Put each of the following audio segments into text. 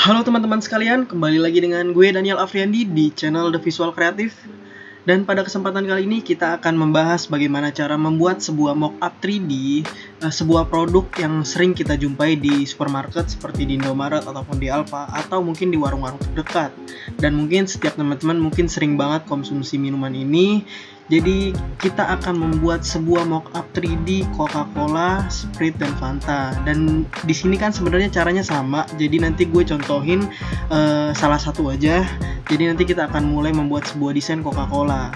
Halo teman-teman sekalian, kembali lagi dengan gue Daniel Afriandi di channel The Visual Creative. Dan pada kesempatan kali ini kita akan membahas bagaimana cara membuat sebuah mockup 3D, sebuah produk yang sering kita jumpai di supermarket seperti di Indomaret ataupun di Alfa atau mungkin di warung-warung terdekat. Dan mungkin setiap teman-teman mungkin sering banget konsumsi minuman ini. Jadi kita akan membuat sebuah mockup 3D Coca-Cola, Sprite, dan Fanta. Dan di sini kan sebenarnya caranya sama. Jadi nanti gue contohin salah satu aja. Jadi nanti kita akan mulai membuat sebuah desain Coca-Cola.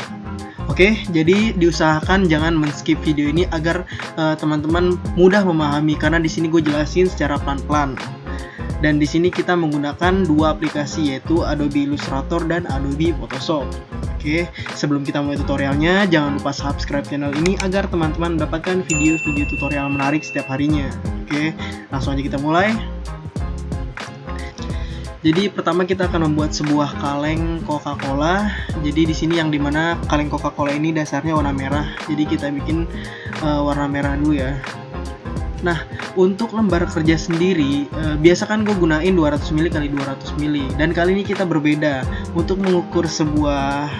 Oke, jadi diusahakan jangan men-skip video ini agar teman-teman mudah memahami karena di sini gue jelasin secara pelan-pelan. Dan di sini kita menggunakan dua aplikasi yaitu Adobe Illustrator dan Adobe Photoshop. Oke, sebelum kita mulai tutorialnya, jangan lupa subscribe channel ini agar teman-teman mendapatkan video-video tutorial menarik setiap harinya. Oke, langsung aja kita mulai. Jadi pertama kita akan membuat sebuah kaleng Coca-Cola. Jadi di sini yang dimana kaleng Coca-Cola ini dasarnya warna merah. Jadi kita bikin warna merah dulu ya. Nah, untuk lembar kerja sendiri, biasa kan gue gunain 200 ml x 200 ml. Dan kali ini kita berbeda. Untuk mengukur sebuah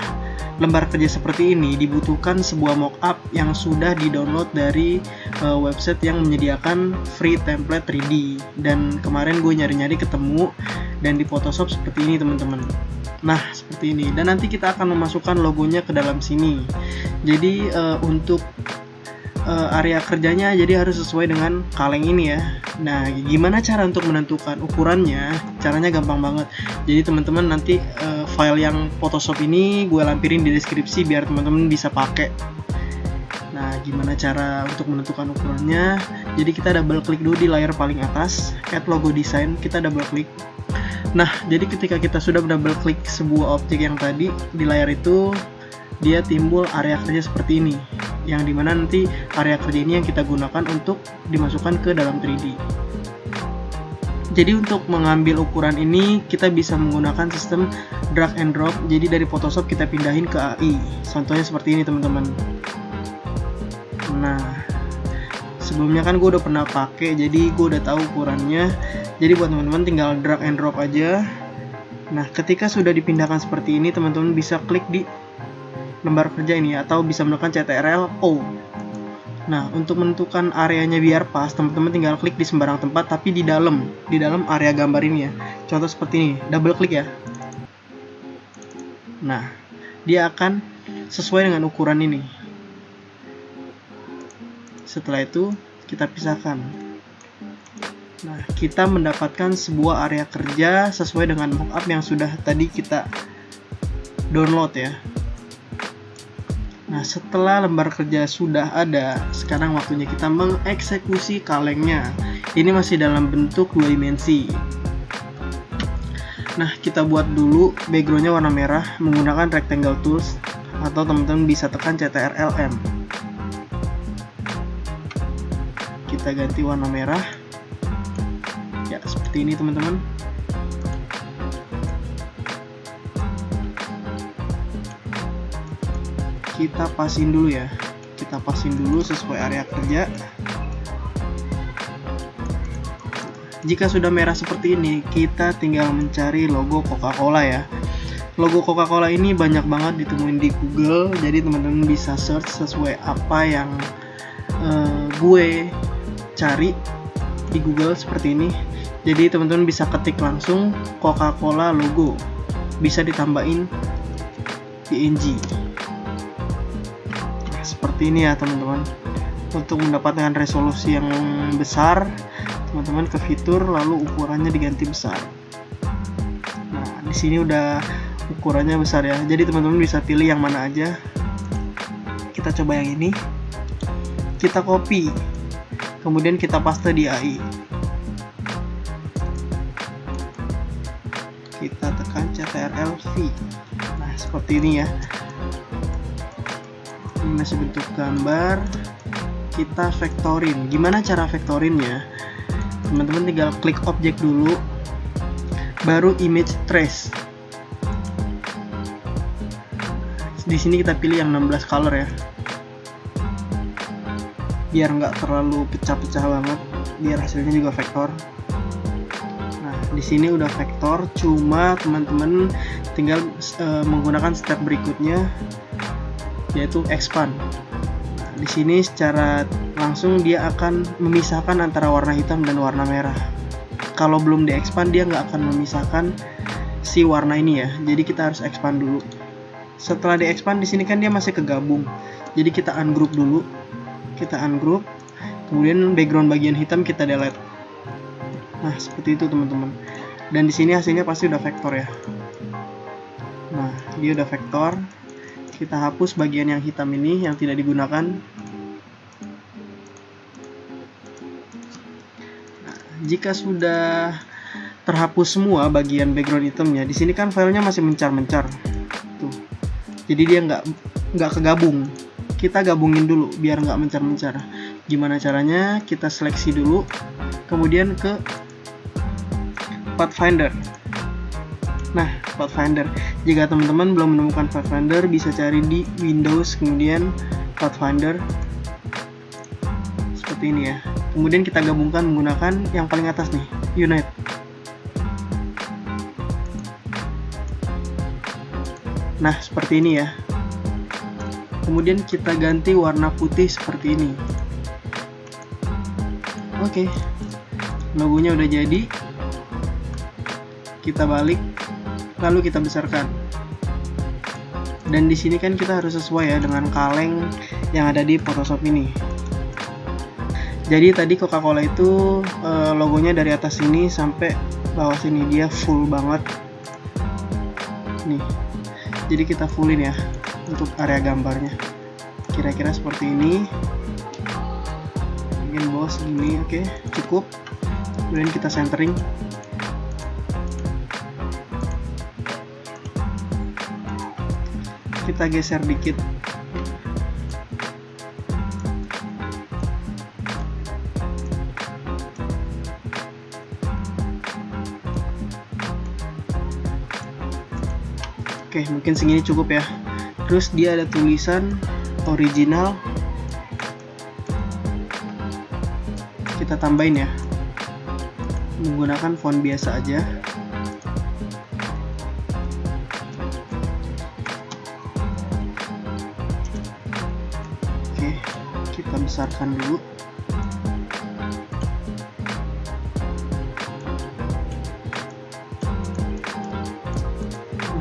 lembar kerja seperti ini, dibutuhkan sebuah mockup yang sudah di-download dari website yang menyediakan free template 3D. Dan kemarin gue nyari-nyari ketemu, dan di Photoshop seperti ini teman-teman. Nah, seperti ini. Dan nanti kita akan memasukkan logonya ke dalam sini. Jadi untuk area kerjanya jadi harus sesuai dengan kaleng ini ya. Nah, gimana cara untuk menentukan ukurannya? Caranya gampang banget. Jadi teman-teman nanti file yang Photoshop ini gue lampirin di deskripsi biar teman-teman bisa pakai. Nah, gimana cara untuk menentukan ukurannya? Jadi kita double klik dulu di layar paling atas, add logo design, kita double klik. Nah, jadi ketika kita sudah double klik sebuah objek yang tadi di layar itu, dia timbul area kerja seperti ini, yang dimana nanti area kerja ini yang kita gunakan untuk dimasukkan ke dalam 3D. Jadi untuk mengambil ukuran ini kita bisa menggunakan sistem drag and drop. Jadi dari Photoshop kita pindahin ke AI. Contohnya seperti ini teman-teman. Nah, sebelumnya kan gue udah pernah pakai, jadi gue udah tahu ukurannya. Jadi buat teman-teman tinggal drag and drop aja. Nah, ketika sudah dipindahkan seperti ini, teman-teman bisa klik di lembar kerja ini atau bisa menekan Ctrl O. Nah, untuk menentukan areanya biar pas, teman-teman tinggal klik di sembarang tempat tapi di dalam area gambar ini ya. Contoh seperti ini, double klik ya. Nah, dia akan sesuai dengan ukuran ini. Setelah itu kita pisahkan. Nah, kita mendapatkan sebuah area kerja sesuai dengan mockup yang sudah tadi kita download ya. Nah, setelah lembar kerja sudah ada, sekarang waktunya kita mengeksekusi kalengnya. Ini masih dalam bentuk 2 dimensi. Nah, kita buat dulu backgroundnya warna merah menggunakan rectangle tools, atau teman-teman bisa tekan Ctrl M. Kita ganti warna merah. Ya, seperti ini teman-teman. Kita pasin dulu ya. Kita pasin dulu sesuai area kerja. Jika sudah merah seperti ini, kita tinggal mencari logo Coca-Cola ya. Logo Coca-Cola ini banyak banget ditemuin di Google. Jadi teman-teman bisa search sesuai apa yang gue cari di Google seperti ini. Jadi teman-teman bisa ketik langsung Coca-Cola logo. Bisa ditambahin PNG. Seperti ini ya teman-teman. Untuk mendapatkan resolusi yang besar, teman-teman ke fitur lalu ukurannya diganti besar. Nah, di sini udah ukurannya besar ya. Jadi teman-teman bisa pilih yang mana aja. Kita coba yang ini. Kita copy. Kemudian kita paste di AI. Kita tekan Ctrl V. Nah, seperti ini ya. Ini masih bentuk gambar. Kita vektorin. Gimana cara vektorinnya? Teman-teman tinggal klik objek dulu, baru image trace. Di sini kita pilih yang 16 color ya, biar nggak terlalu pecah-pecah banget, biar hasilnya juga vektor. Nah, di sini udah vektor, cuma teman-teman tinggal menggunakan step berikutnya, yaitu expand. Di sini secara langsung dia akan memisahkan antara warna hitam dan warna merah. Kalau belum di expand dia nggak akan memisahkan si warna ini ya. Jadi kita harus expand dulu. Setelah di expand di sini kan dia masih kegabung. Jadi kita ungroup dulu. Kita ungroup. Kemudian background bagian hitam kita delete. Nah, seperti itu teman-teman. Dan di sini hasilnya pasti udah vektor ya. Nah, dia udah vektor. Kita hapus bagian yang hitam ini yang tidak digunakan. Nah, jika sudah terhapus semua bagian background hitamnya, di sini kan filenya masih mencar-mencar. Tuh. Jadi dia nggak kegabung. Kita gabungin dulu biar nggak mencar-mencar. Gimana caranya? Kita seleksi dulu, kemudian ke Pathfinder. Nah, Pathfinder. Jika teman-teman belum menemukan Pathfinder, bisa cari di Windows, kemudian Pathfinder. Seperti ini ya. Kemudian kita gabungkan menggunakan yang paling atas nih, Unite. Nah, seperti ini ya. Kemudian kita ganti warna putih seperti ini. Oke. Logonya udah jadi. Kita balik, lalu kita besarkan. Dan di sini kan kita harus sesuai ya dengan kaleng yang ada di Photoshop ini. Jadi tadi Coca-Cola itu logonya dari atas sini sampai bawah sini, dia full banget. Nih. Jadi kita fullin ya untuk area gambarnya. Kira-kira seperti ini. Mungkin bawah segini, oke, cukup. Kemudian kita centering. Kita geser dikit. Oke, mungkin segini cukup ya. Terus dia ada tulisan original. Kita tambahin ya. Menggunakan font biasa aja. Oke, kita besarkan dulu.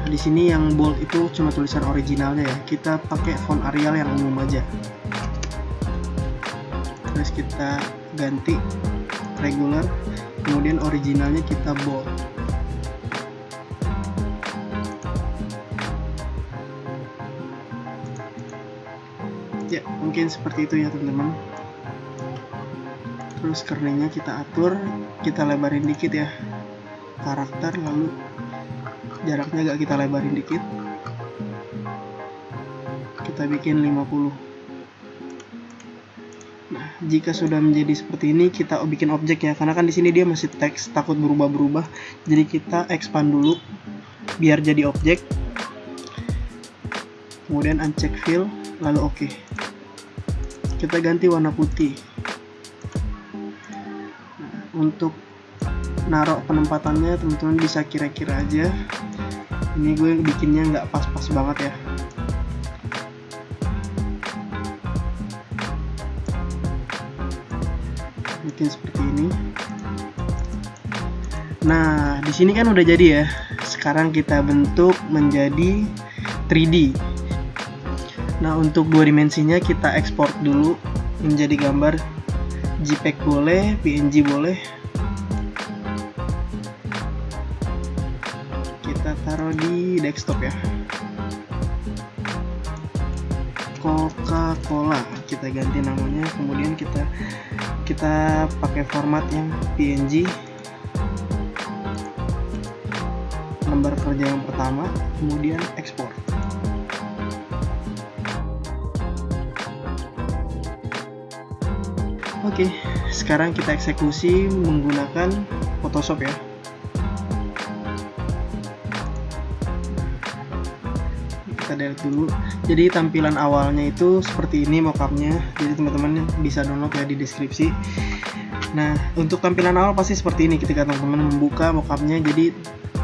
Di sini yang bold itu cuma tulisan originalnya ya. Kita pakai font Arial yang umum aja. Terus kita ganti regular, kemudian originalnya kita bold. Ya, mungkin seperti itu ya teman-teman. Terus kerningnya kita atur, kita lebarin dikit ya karakter, lalu jaraknya agak kita lebarin dikit. Kita bikin 50. Nah, jika sudah menjadi seperti ini, kita bikin objek ya. Karena kan di sini dia masih teks, takut berubah-berubah. Jadi kita expand dulu biar jadi objek. Kemudian uncheck fill, lalu oke. Kita ganti warna putih. Nah, untuk narok penempatannya teman-teman bisa kira-kira aja. Ini gue bikinnya nggak pas-pas banget ya. Mungkin seperti ini. Nah, di sini kan udah jadi ya. Sekarang kita bentuk menjadi 3D. Nah, untuk dua dimensinya kita ekspor dulu menjadi gambar. JPEG boleh, PNG boleh. Taruh di desktop ya. Coca-Cola kita ganti namanya, kemudian kita pakai format yang PNG. Lembar kerja yang pertama, kemudian ekspor. Oke, sekarang kita eksekusi menggunakan Photoshop ya. Kita delete dulu. Jadi tampilan awalnya itu seperti ini mockupnya. Jadi teman-teman bisa download ya di deskripsi. Nah, untuk tampilan awal pasti seperti ini ketika teman-teman membuka mockupnya. Jadi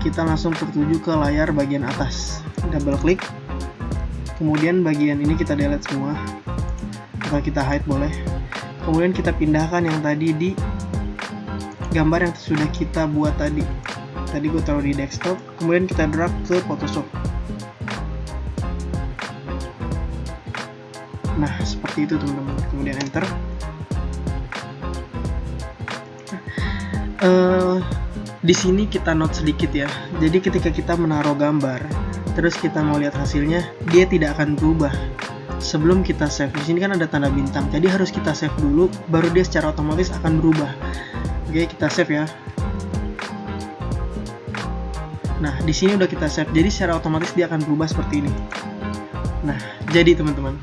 kita langsung tertuju ke layar bagian atas, double klik, kemudian bagian ini kita delete semua atau kita hide boleh. Kemudian kita pindahkan yang tadi di gambar yang sudah kita buat tadi gue taruh di desktop, kemudian kita drag ke Photoshop. Nah, seperti itu teman-teman, kemudian enter. Di sini kita note sedikit ya. Jadi ketika kita menaruh gambar, terus kita mau lihat hasilnya, dia tidak akan berubah sebelum kita save. Di sini kan ada tanda bintang, jadi harus kita save dulu, baru dia secara otomatis akan berubah. Oke, kita save ya. Nah, di sini udah kita save, jadi secara otomatis dia akan berubah seperti ini. Nah, jadi teman-teman.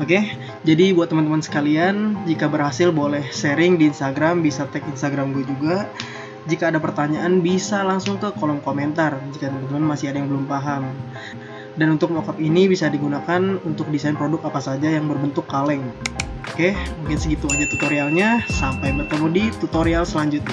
Oke, jadi buat teman-teman sekalian, jika berhasil boleh sharing di Instagram, bisa tag Instagram gue juga. Jika ada pertanyaan bisa langsung ke kolom komentar jika teman-teman masih ada yang belum paham. Dan untuk mockup ini bisa digunakan untuk desain produk apa saja yang berbentuk kaleng. Oke, mungkin segitu aja tutorialnya. Sampai bertemu di tutorial selanjutnya.